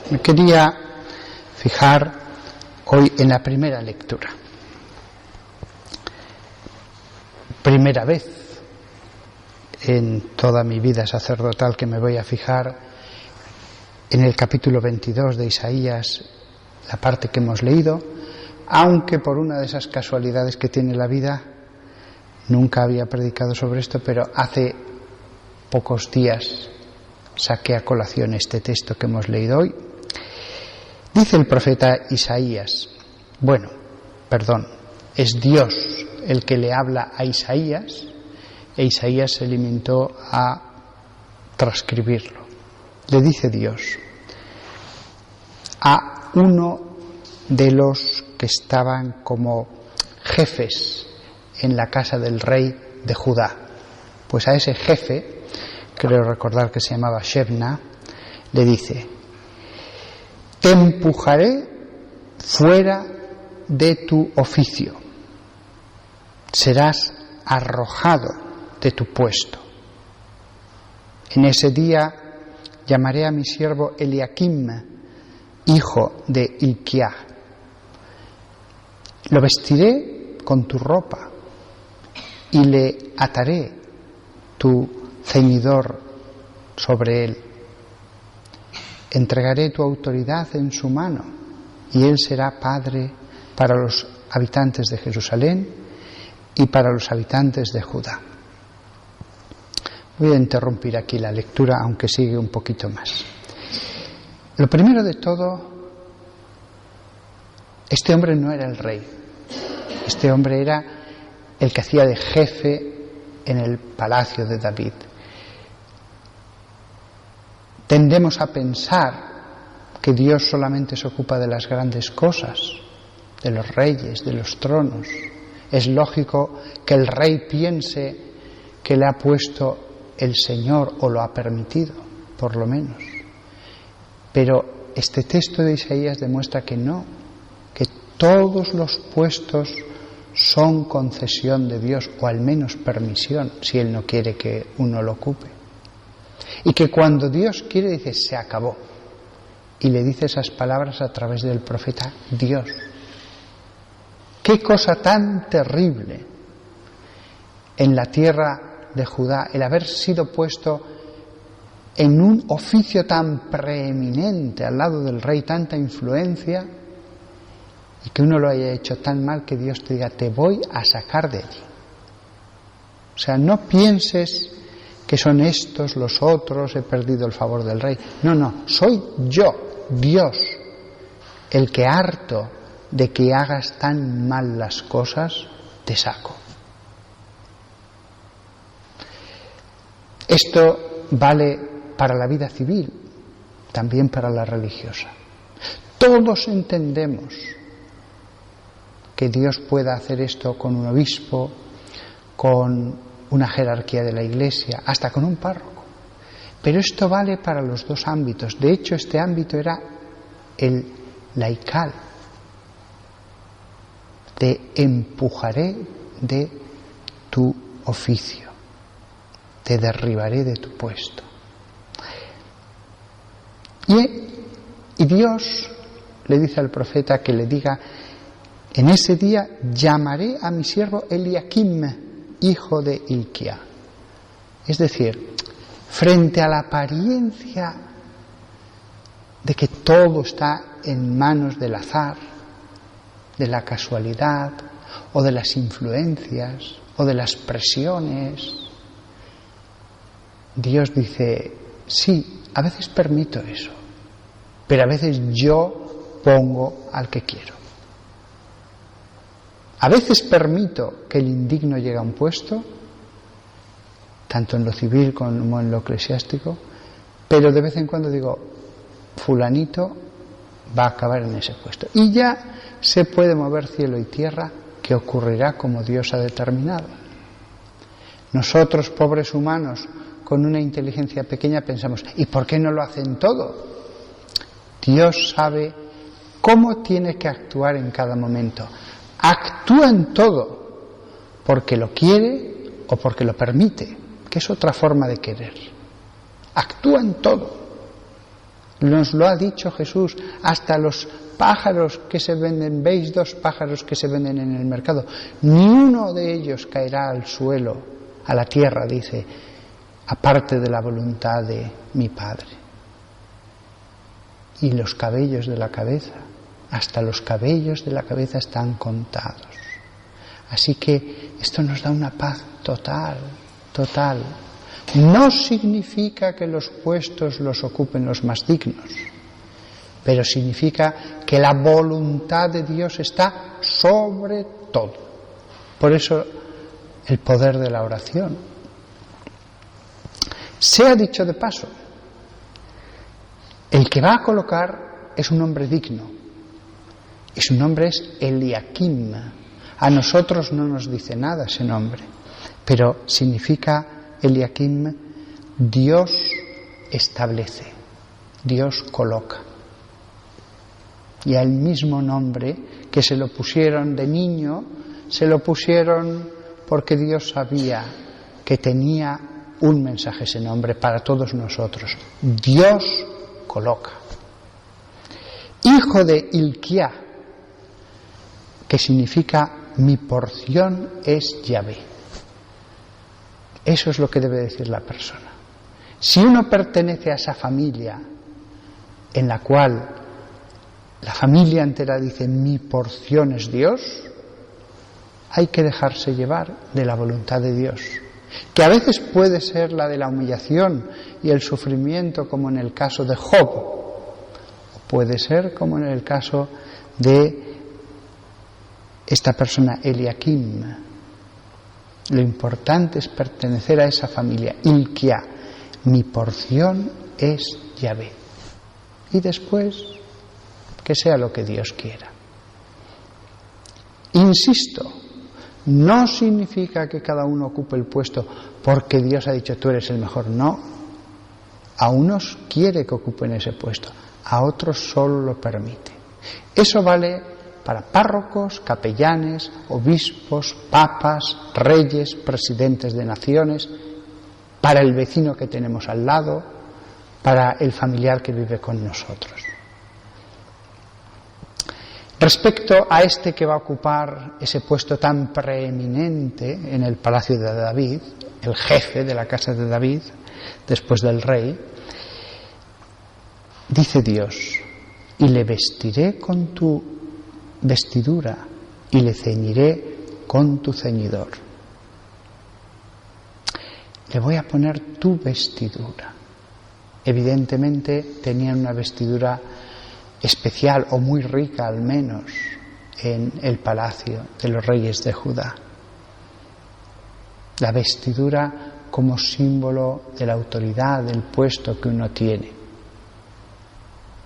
Me quería fijar hoy en la primera lectura. Primera vez en toda mi vida sacerdotal que me voy a fijar en el capítulo 22 de Isaías, la parte que hemos leído, aunque por una de esas casualidades que tiene la vida nunca había predicado sobre esto, pero hace pocos días saqué a colación este texto que hemos leído hoy. Dice el profeta Isaías, es Dios el que le habla a Isaías, e Isaías se limitó a transcribirlo. Le dice Dios a uno de los que estaban como jefes en la casa del rey de Judá. Pues a ese jefe, creo recordar que se llamaba Shebna, le dice: te empujaré fuera de tu oficio, serás arrojado de tu puesto. En ese día llamaré a mi siervo Eliakim, hijo de Hilquiah. Lo vestiré con tu ropa y le ataré tu ceñidor sobre él. Entregaré tu autoridad en su mano y él será padre para los habitantes de Jerusalén y para los habitantes de Judá. Voy a interrumpir aquí la lectura, aunque sigue un poquito más. Lo primero de todo, este hombre no era el rey. Este hombre era el que hacía de jefe en el palacio de David. Tendemos a pensar que Dios solamente se ocupa de las grandes cosas, de los reyes, de los tronos. Es lógico que el rey piense que le ha puesto el Señor, o lo ha permitido, por lo menos. Pero este texto de Isaías demuestra que no, que todos los puestos son concesión de Dios, o al menos permisión, si Él no quiere que uno lo ocupe. Y que cuando Dios quiere, dice, se acabó. Y le dice esas palabras a través del profeta Dios. Qué cosa tan terrible en la tierra de Judá, el haber sido puesto en un oficio tan preeminente al lado del rey, tanta influencia, y que uno lo haya hecho tan mal que Dios te diga, te voy a sacar de allí. O sea, no pienses que son estos los otros, he perdido el favor del rey. No, soy yo, Dios, el que harto de que hagas tan mal las cosas, te saco. Esto vale para la vida civil, también para la religiosa. Todos entendemos que Dios pueda hacer esto con un obispo, con una jerarquía de la Iglesia, hasta con un párroco. Pero esto vale para los dos ámbitos. De hecho, este ámbito era el laical. Te empujaré de tu oficio, te derribaré de tu puesto. Y Dios le dice al profeta que le diga, en ese día llamaré a mi siervo Eliakim, hijo de Hilquiah. Es decir, frente a la apariencia de que todo está en manos del azar, de la casualidad, o de las influencias, o de las presiones, Dios dice, sí, a veces permito eso, pero a veces yo pongo al que quiero. A veces permito que el indigno llegue a un puesto, tanto en lo civil como en lo eclesiástico, pero de vez en cuando digo, fulanito va a acabar en ese puesto. Y ya se puede mover cielo y tierra, que ocurrirá como Dios ha determinado. Nosotros, pobres humanos, con una inteligencia pequeña, pensamos, ¿y por qué no lo hacen todo? Dios sabe cómo tiene que actuar en cada momento. Actúa en todo porque lo quiere o porque lo permite, que es otra forma de querer. Actúa en todo. Nos lo ha dicho Jesús, hasta los pájaros que se venden, veis 2 pájaros que se venden en el mercado, ni uno de ellos caerá al suelo, a la tierra, dice, aparte de la voluntad de mi Padre. Y los cabellos de la cabeza, hasta los cabellos de la cabeza están contados. Así que esto nos da una paz total, total. No significa que los puestos los ocupen los más dignos, pero significa que la voluntad de Dios está sobre todo. Por eso el poder de la oración. Se ha dicho de paso, el que va a colocar es un hombre digno, y su nombre es Eliakim. A nosotros no nos dice nada ese nombre, pero significa Eliakim, Dios establece, Dios coloca. Y al mismo nombre que se lo pusieron de niño, se lo pusieron porque Dios sabía que tenía un mensaje ese nombre para todos nosotros. Dios coloca. Hijo de Hilquía, que significa mi porción es Yahvé. Eso es lo que debe decir la persona. Si uno pertenece a esa familia en la cual la familia entera dice mi porción es Dios, hay que dejarse llevar de la voluntad de Dios, que a veces puede ser la de la humillación y el sufrimiento, como en el caso de Job, o puede ser como en el caso de esta persona Eliakim. Lo importante es pertenecer a esa familia. Hilquía, mi porción es Yahvé. Y después, que sea lo que Dios quiera. Insisto, no significa que cada uno ocupe el puesto porque Dios ha dicho tú eres el mejor. No. A unos quiere que ocupen ese puesto, a otros solo lo permite. Eso vale para párrocos, capellanes, obispos, papas, reyes, presidentes de naciones, para el vecino que tenemos al lado, para el familiar que vive con nosotros. Respecto a este que va a ocupar ese puesto tan preeminente en el palacio de David, el jefe de la casa de David, después del rey, dice Dios, y le vestiré con tu vestidura y le ceñiré con tu ceñidor. Le voy a poner tu vestidura. Evidentemente tenían una vestidura especial o muy rica al menos en el palacio de los reyes de Judá. La vestidura como símbolo de la autoridad, del puesto que uno tiene.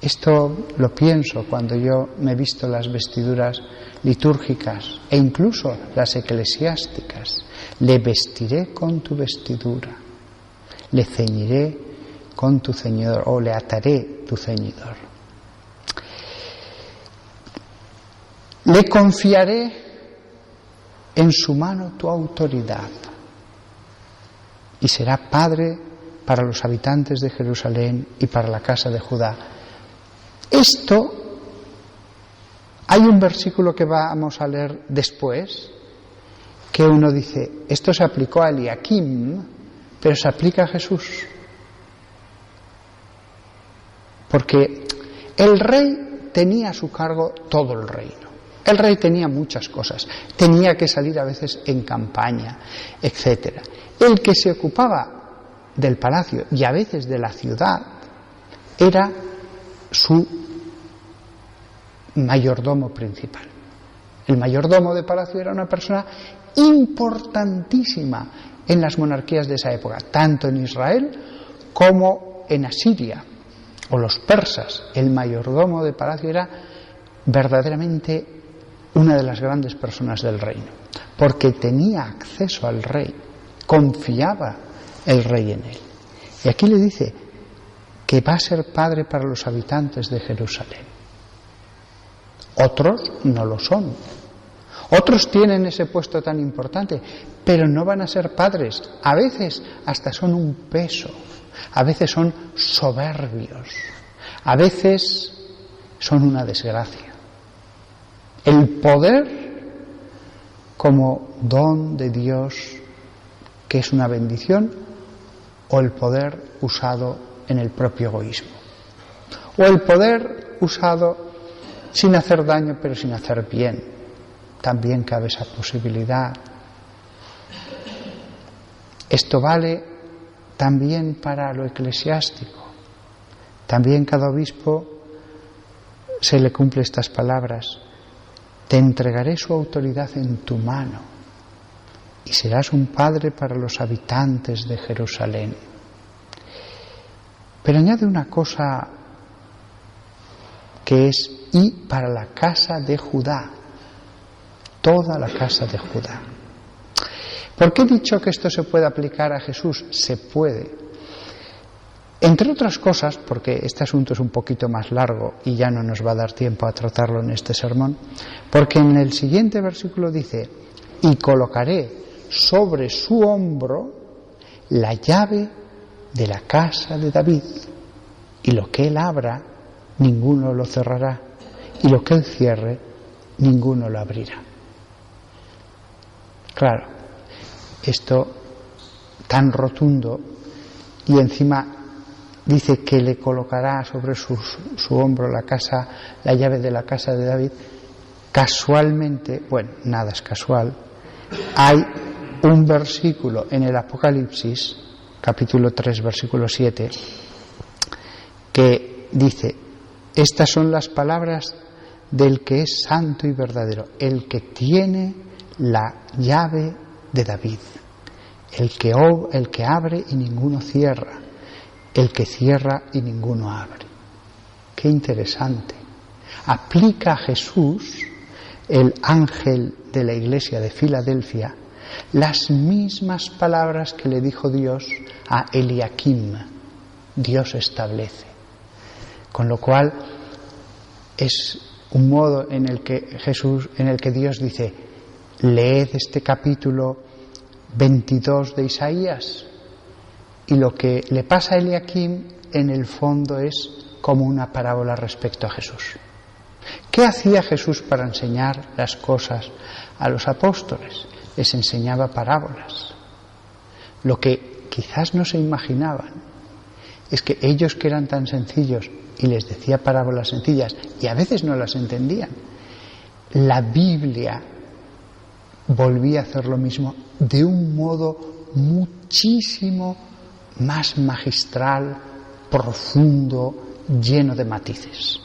Esto lo pienso cuando yo me he visto las vestiduras litúrgicas e incluso las eclesiásticas. Le vestiré con tu vestidura, le ceñiré con tu ceñidor o le ataré tu ceñidor. Le confiaré en su mano tu autoridad y será padre para los habitantes de Jerusalén y para la casa de Judá. Esto, hay un versículo que vamos a leer después, que uno dice, esto se aplicó a Eliakim, pero se aplica a Jesús. Porque el rey tenía a su cargo todo el reino. El rey tenía muchas cosas, tenía que salir a veces en campaña, etc. El que se ocupaba del palacio y a veces de la ciudad era su mayordomo principal. El mayordomo de palacio era una persona importantísima en las monarquías de esa época, tanto en Israel como en Asiria o los persas. El mayordomo de palacio era verdaderamente una de las grandes personas del reino, porque tenía acceso al rey, confiaba el rey en él. Y aquí le dice que va a ser padre para los habitantes de Jerusalén. Otros no lo son. Otros tienen ese puesto tan importante, pero no van a ser padres. A veces hasta son un peso, a veces son soberbios, A veces son una desgracia. El poder como don de Dios, que es una bendición, o el poder usado en el propio egoísmo. O el poder usado sin hacer daño, pero sin hacer bien. También cabe esa posibilidad. Esto vale también para lo eclesiástico. También cada obispo se le cumple estas palabras: te entregaré su autoridad en tu mano y serás un padre para los habitantes de Jerusalén. Pero añade una cosa que es: y para la casa de Judá, toda la casa de Judá. ¿Por qué he dicho que esto se puede aplicar a Jesús? Se puede. Entre otras cosas, porque este asunto es un poquito más largo y ya no nos va a dar tiempo a tratarlo en este sermón, porque en el siguiente versículo dice: y colocaré sobre su hombro la llave de la casa de David, y lo que él abra, ninguno lo cerrará, y lo que él cierre, ninguno lo abrirá. Claro, esto tan rotundo, y encima dice que le colocará sobre su hombro la llave de la casa de David. Casualmente, bueno, nada es casual, hay un versículo en el Apocalipsis, capítulo 3, versículo 7, que dice: estas son las palabras del que es santo y verdadero, el que tiene la llave de David, el que abre y ninguno cierra, el que cierra y ninguno abre. Qué interesante. Aplica a Jesús, el ángel de la iglesia de Filadelfia, las mismas palabras que le dijo Dios a Eliakim: Dios establece. Con lo cual es un modo en el que Dios dice: leed este capítulo 22 de Isaías, y lo que le pasa a Eliakim en el fondo es como una parábola respecto a Jesús. ¿Qué hacía Jesús para enseñar las cosas a los apóstoles? Les enseñaba parábolas. Lo que quizás no se imaginaban es que ellos, que eran tan sencillos, y les decía parábolas sencillas y a veces no las entendían, la Biblia volvía a hacer lo mismo de un modo muchísimo más magistral, profundo, lleno de matices.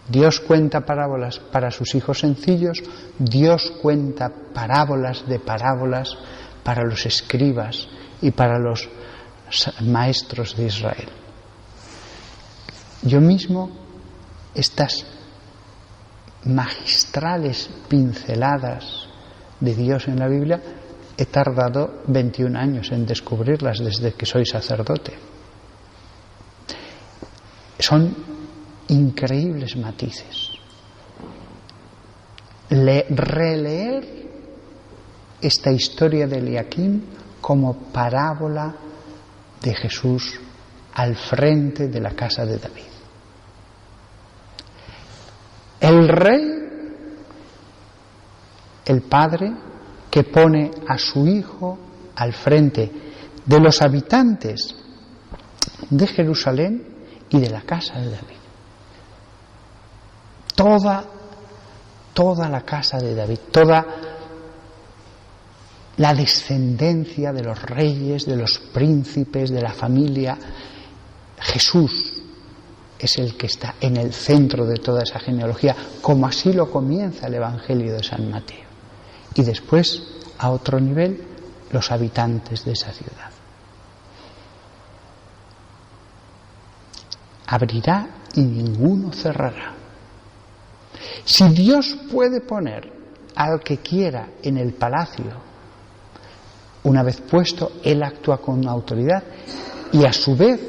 Dios cuenta parábolas para sus hijos sencillos, Dios cuenta parábolas de parábolas para los escribas y para los maestros de Israel. Yo mismo, estas magistrales pinceladas de Dios en la Biblia, he tardado 21 años en descubrirlas desde que soy sacerdote. Son increíbles matices. Releer esta historia de Eliakim como parábola de Jesús al frente de la casa de David. El rey, el padre, que pone a su hijo al frente de los habitantes de Jerusalén y de la casa de David. Toda la casa de David, toda la descendencia de los reyes, de los príncipes, de la familia. Jesús es el que está en el centro de toda esa genealogía, como así lo comienza el Evangelio de San Mateo. Y después, a otro nivel, los habitantes de esa ciudad. Abrirá y ninguno cerrará. Si Dios puede poner al que quiera en el palacio, una vez puesto, Él actúa con autoridad y a su vez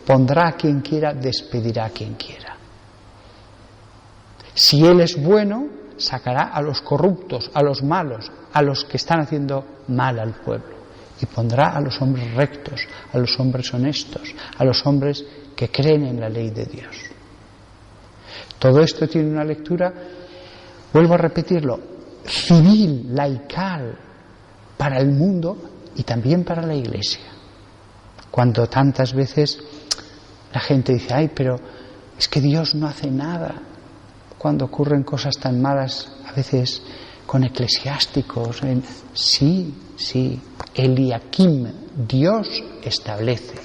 pondrá a quien quiera, despedirá a quien quiera. Si Él es bueno, sacará a los corruptos, a los malos, a los que están haciendo mal al pueblo. y pondrá a los hombres rectos, a los hombres honestos, a los hombres que creen en la ley de Dios. Todo esto tiene una lectura, vuelvo a repetirlo, civil, laical, para el mundo y también para la Iglesia. Cuando tantas veces la gente dice, ay, pero es que Dios no hace nada, cuando ocurren cosas tan malas, a veces con eclesiásticos, sí, Eliakim, Dios establece,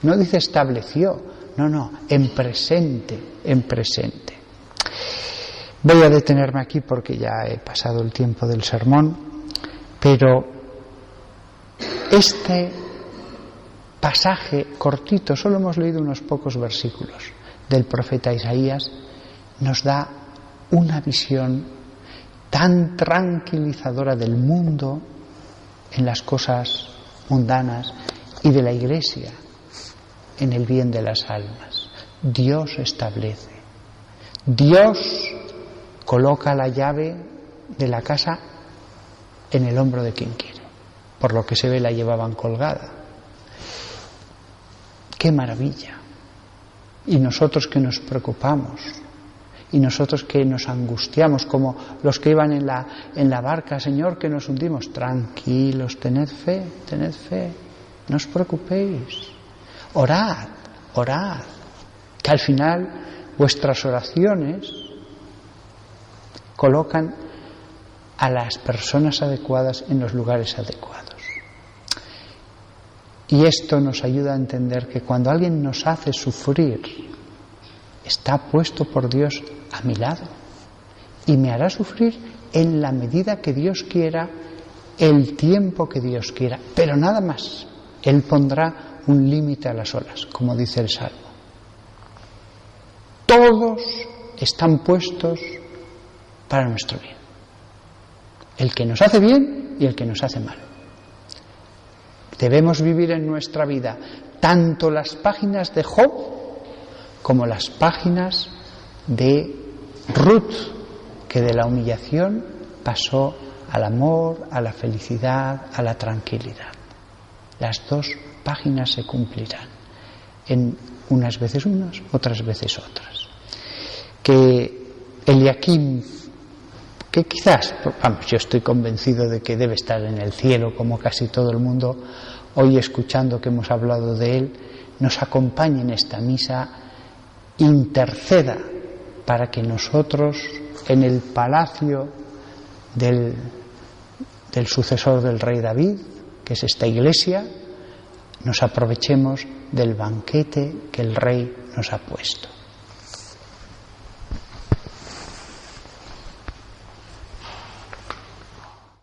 no dice estableció, no, en presente. Voy a detenerme aquí porque ya he pasado el tiempo del sermón, pero este pasaje cortito, solo hemos leído unos pocos versículos del profeta Isaías, nos da una visión tan tranquilizadora del mundo en las cosas mundanas y de la Iglesia en el bien de las almas. Dios establece, Dios coloca la llave de la casa en el hombro de quien quiere. Por lo que se ve, la llevaban colgada. ¡Qué maravilla! Y nosotros que nos preocupamos, y nosotros que nos angustiamos, como los que iban en la barca, Señor, que nos hundimos. Tranquilos, tened fe, no os preocupéis. Orad, que al final vuestras oraciones colocan a las personas adecuadas en los lugares adecuados. Y esto nos ayuda a entender que cuando alguien nos hace sufrir, está puesto por Dios a mi lado y me hará sufrir en la medida que Dios quiera, el tiempo que Dios quiera, pero nada más. Él pondrá un límite a las olas, como dice el Salmo. Todos están puestos para nuestro bien. El que nos hace bien y el que nos hace mal. Debemos vivir en nuestra vida tanto las páginas de Job como las páginas de Ruth, que de la humillación pasó al amor, a la felicidad, a la tranquilidad. Las dos páginas se cumplirán, en unas veces unas, otras veces otras. Que Eliakim, que quizás, yo estoy convencido de que debe estar en el cielo, como casi todo el mundo, hoy escuchando que hemos hablado de él, nos acompañe en esta misa, interceda para que nosotros, en el palacio del sucesor del rey David, que es esta iglesia, nos aprovechemos del banquete que el rey nos ha puesto.